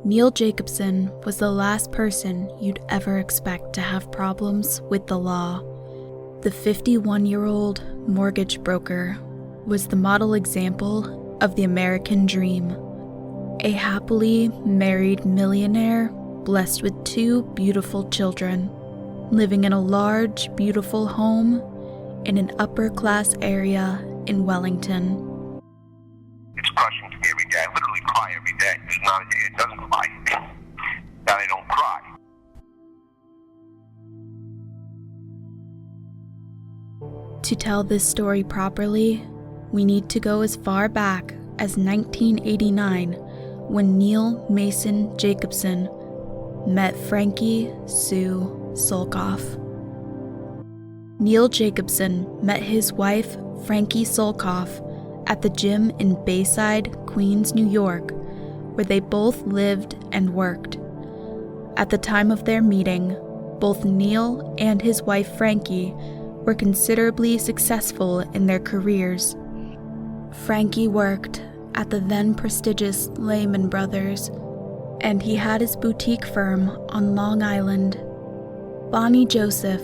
Neal Jacobson was the last person you'd ever expect to have problems with the law. The 51-year-old mortgage broker was the model example of the American dream. A happily married millionaire blessed with 2 beautiful children, living in a large, beautiful home in an upper-class area in Wellington. It's crushing to me every day. I literally cry every day. There's not a day it doesn't cry. That I don't cry. To tell this story properly, we need to go as far back as 1989, when Neal Mason Jacobson met Frankie Sue Solkoff. Neal Jacobson met his wife, Frankie Solkoff, at the gym in Bayside, Queens, New York, where they both lived and worked. At the time of their meeting, both Neal and his wife Frankie were considerably successful in their careers. Frankie worked at the then prestigious Lehman Brothers, and he had his boutique firm on Long Island. Bonnie Joseph,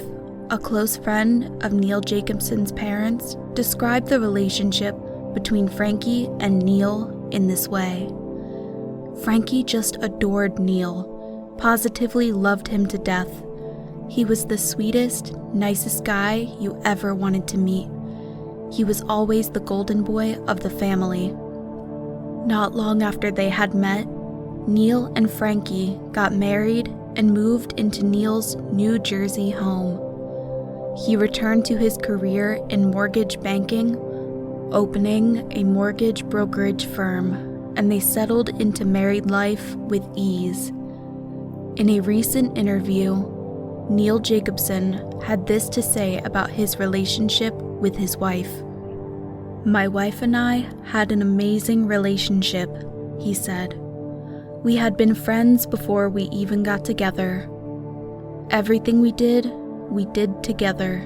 a close friend of Neal Jacobson's parents, described the relationship between Frankie and Neal in this way. Frankie just adored Neal, positively loved him to death. He was the sweetest, nicest guy you ever wanted to meet. He was always the golden boy of the family. Not long after they had met, Neal and Frankie got married and moved into Neal's New Jersey home. He returned to his career in mortgage banking, opening a mortgage brokerage firm, and they settled into married life with ease. In a recent interview, Neal Jacobson had this to say about his relationship with his wife. "My wife and I had an amazing relationship," he said. "We had been friends before we even got together. Everything we did together.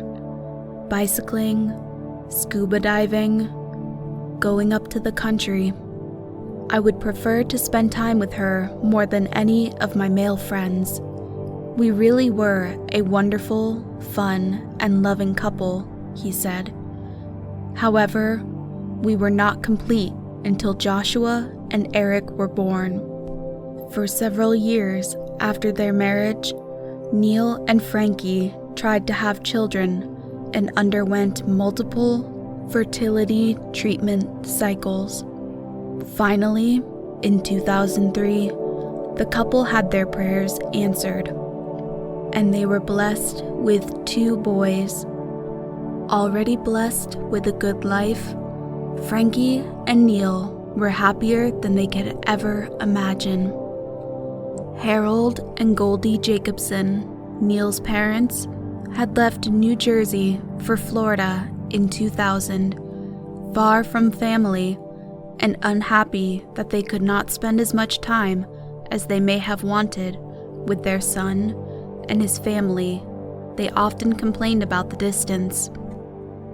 Bicycling, scuba diving, going up to the country. I would prefer to spend time with her more than any of my male friends. We really were a wonderful, fun, and loving couple," he said. However, we were not complete until Joshua and Eric were born. For several years after their marriage, Neal and Frankie tried to have children and underwent multiple fertility treatment cycles. Finally, in 2003, the couple had their prayers answered, and they were blessed with 2 boys. Already blessed with a good life, Frankie and Neal were happier than they could ever imagine. Harold and Goldie Jacobson, Neal's parents, had left New Jersey for Florida in 2000, far from family and unhappy that they could not spend as much time as they may have wanted with their son and his family. They often complained about the distance.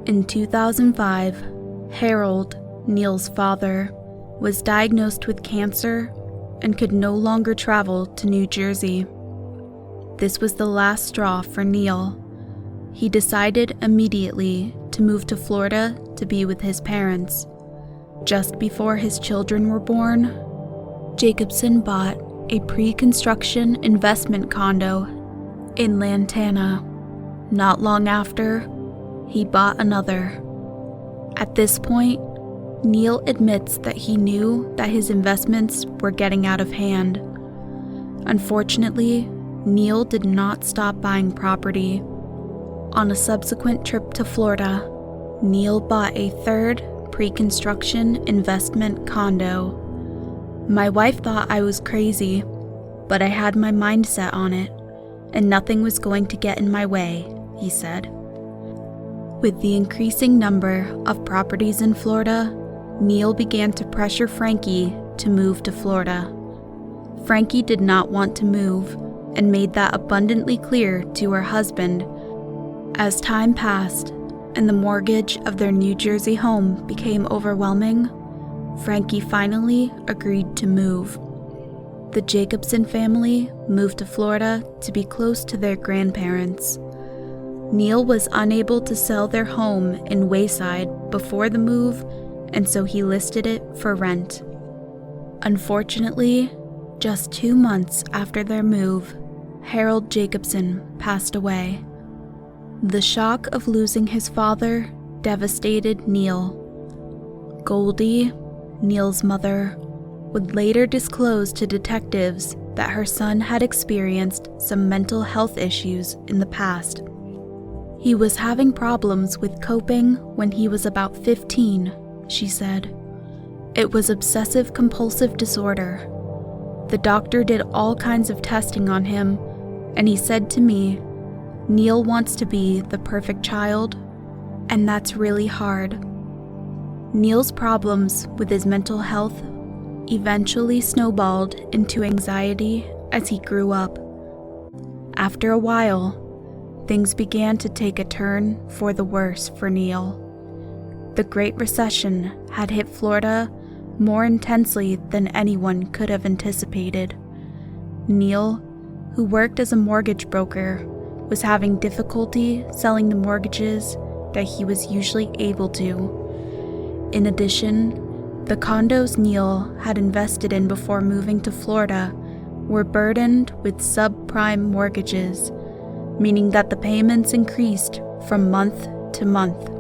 In 2005, Harold, Neal's father, was diagnosed with cancer and could no longer travel to New Jersey. This was the last straw for Neal. He decided immediately to move to Florida to be with his parents. Just before his children were born, Jacobson bought a pre-construction investment condo in Lantana. Not long after, he bought another. At this point, Neal admits that he knew that his investments were getting out of hand. Unfortunately, Neal did not stop buying property. On a subsequent trip to Florida, Neal bought a 3rd pre-construction investment condo. "My wife thought I was crazy, but I had my mind set on it, and nothing was going to get in my way," he said. With the increasing number of properties in Florida, Neal began to pressure Frankie to move to Florida. Frankie did not want to move and made that abundantly clear to her husband. As time passed and the mortgage of their New Jersey home became overwhelming, Frankie finally agreed to move. The Jacobson family moved to Florida to be close to their grandparents. Neal was unable to sell their home in Wayside before the move, and so he listed it for rent. Unfortunately, just 2 months after their move, Harold Jacobson passed away. The shock of losing his father devastated Neal. Goldie, Neal's mother, would later disclose to detectives that her son had experienced some mental health issues in the past. He was having problems with coping when he was about 15, she said. It was obsessive-compulsive disorder. The doctor did all kinds of testing on him, and he said to me, "Neal wants to be the perfect child, and that's really hard." Neal's problems with his mental health eventually snowballed into anxiety as he grew up. After a while, things began to take a turn for the worse for Neal. The Great Recession had hit Florida more intensely than anyone could have anticipated. Neal, who worked as a mortgage broker, was having difficulty selling the mortgages that he was usually able to. In addition, the condos Neal had invested in before moving to Florida were burdened with subprime mortgages, meaning that the payments increased from month to month.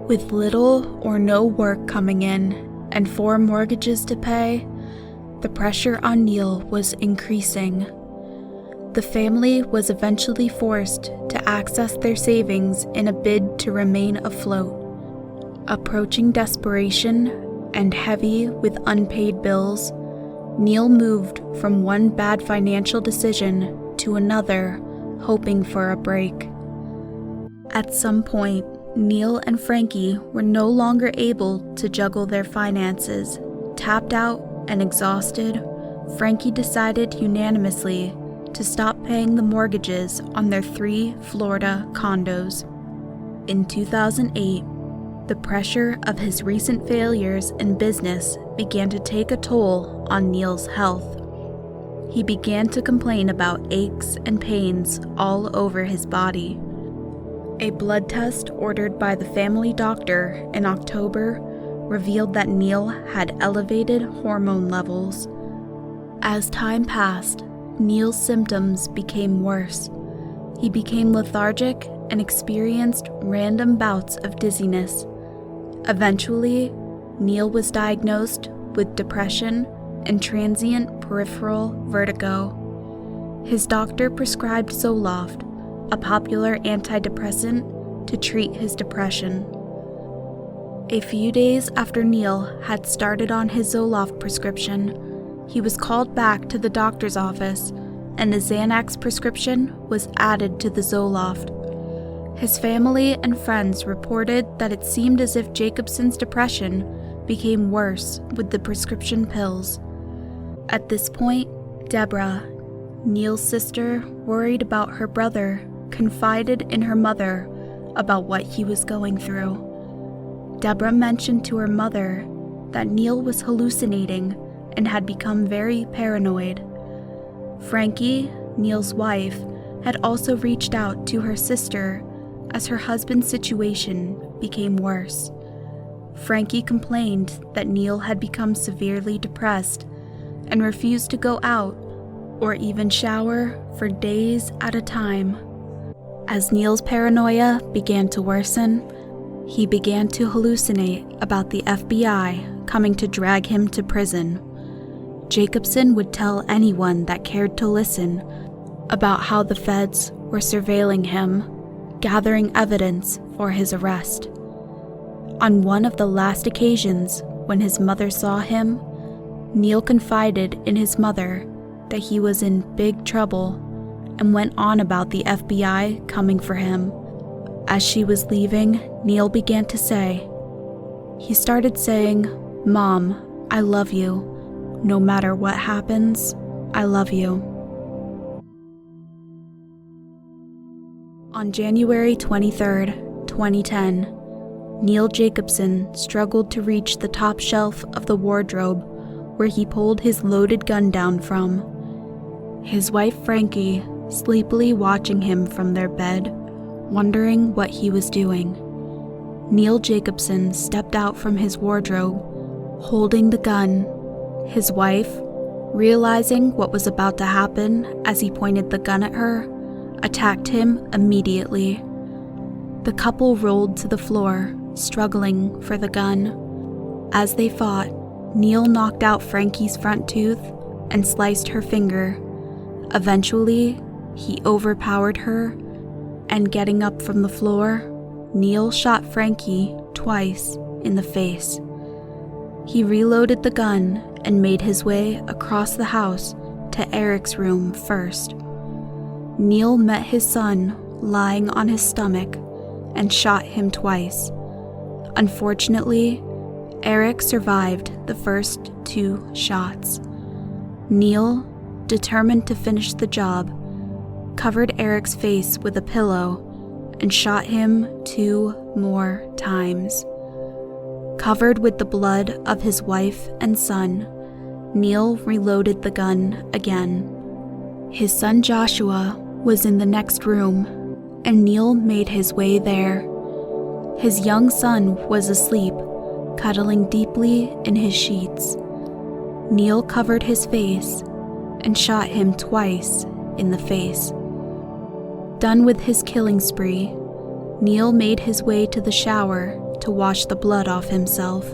With little or no work coming in and 4 mortgages to pay, the pressure on Neal was increasing. The family was eventually forced to access their savings in a bid to remain afloat. Approaching desperation and heavy with unpaid bills, Neal moved from one bad financial decision to another, hoping for a break. At some point, Neal and Frankie were no longer able to juggle their finances. Tapped out and exhausted, Frankie decided unanimously to stop paying the mortgages on their 3 Florida condos. In 2008, the pressure of his recent failures in business began to take a toll on Neal's health. He began to complain about aches and pains all over his body. A blood test ordered by the family doctor in October revealed that Neal had elevated hormone levels. As time passed, Neal's symptoms became worse. He became lethargic and experienced random bouts of dizziness. Eventually, Neal was diagnosed with depression and transient peripheral vertigo. His doctor prescribed Zoloft, a popular antidepressant, to treat his depression. A few days after Neal had started on his Zoloft prescription, he was called back to the doctor's office, and a Xanax prescription was added to the Zoloft. His family and friends reported that it seemed as if Jacobson's depression became worse with the prescription pills. At this point, Deborah, Neal's sister, worried about her brother, confided in her mother about what he was going through. Deborah mentioned to her mother that Neal was hallucinating and had become very paranoid. Frankie, Neal's wife, had also reached out to her sister as her husband's situation became worse. Frankie complained that Neal had become severely depressed and refused to go out or even shower for days at a time. As Neal's paranoia began to worsen, he began to hallucinate about the FBI coming to drag him to prison. Jacobson would tell anyone that cared to listen about how the feds were surveilling him, gathering evidence for his arrest. On one of the last occasions when his mother saw him, Neal confided in his mother that he was in big trouble and went on about the FBI coming for him. As she was leaving, Neal began to say, he started saying, "Mom, I love you. No matter what happens, I love you." On January 23, 2010, Neal Jacobson struggled to reach the top shelf of the wardrobe where he pulled his loaded gun down from. His wife Frankie sleepily watching him from their bed, wondering what he was doing. Neal Jacobson stepped out from his wardrobe, holding the gun. His wife, realizing what was about to happen as he pointed the gun at her, attacked him immediately. The couple rolled to the floor, struggling for the gun. As they fought, Neal knocked out Frankie's front tooth and sliced her finger. Eventually, he overpowered her, and getting up from the floor, Neal shot Frankie twice in the face. He reloaded the gun and made his way across the house to Eric's room first. Neal met his son lying on his stomach and shot him twice. Unfortunately, Eric survived the first 2 shots. Neal, determined to finish the job, covered Eric's face with a pillow and shot him 2 more times. Covered with the blood of his wife and son, Neal reloaded the gun again. His son Joshua was in the next room, and Neal made his way there. His young son was asleep, cuddling deeply in his sheets. Neal covered his face and shot him twice in the face. Done with his killing spree, Neal made his way to the shower to wash the blood off himself.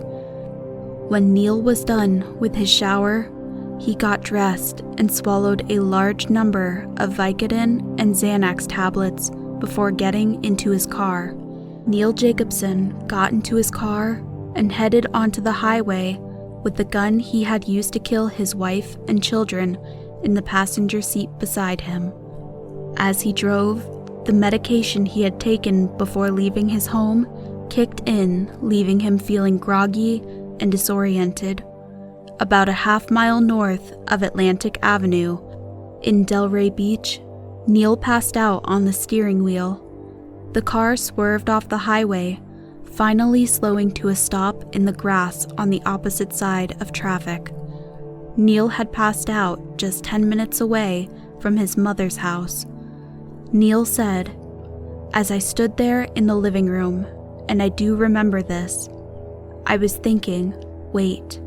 When Neal was done with his shower, he got dressed and swallowed a large number of Vicodin and Xanax tablets before getting into his car. Neal Jacobson got into his car and headed onto the highway with the gun he had used to kill his wife and children in the passenger seat beside him. As he drove, the medication he had taken before leaving his home kicked in, leaving him feeling groggy and disoriented. About a half-mile north of Atlantic Avenue, in Delray Beach, Neal passed out on the steering wheel. The car swerved off the highway, finally slowing to a stop in the grass on the opposite side of traffic. Neal had passed out just 10 minutes away from his mother's house. Neal said, "As I stood there in the living room, and I do remember this, I was thinking, wait,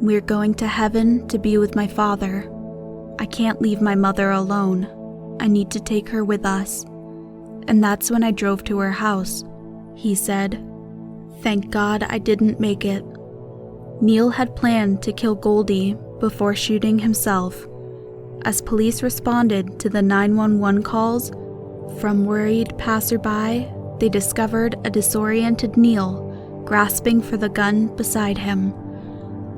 we're going to heaven to be with my father. I can't leave my mother alone. I need to take her with us. And that's when I drove to her house," he said. "Thank God I didn't make it." Neal had planned to kill Goldie before shooting himself. As police responded to the 911 calls from worried passerby, they discovered a disoriented Neal grasping for the gun beside him.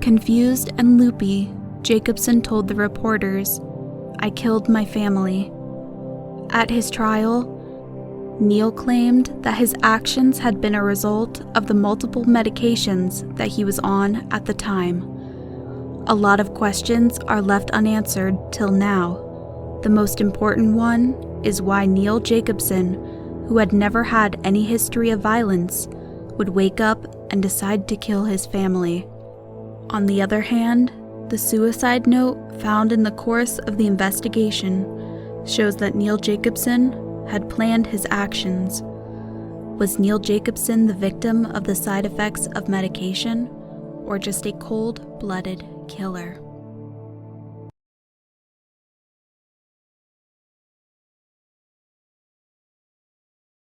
Confused and loopy, Jacobson told the reporters, "I killed my family." At his trial, Neal claimed that his actions had been a result of the multiple medications that he was on at the time. A lot of questions are left unanswered till now. The most important one is why Neal Jacobson, who had never had any history of violence, would wake up and decide to kill his family. On the other hand, the suicide note found in the course of the investigation shows that Neal Jacobson had planned his actions. Was Neal Jacobson the victim of the side effects of medication, or just a cold-blooded killer?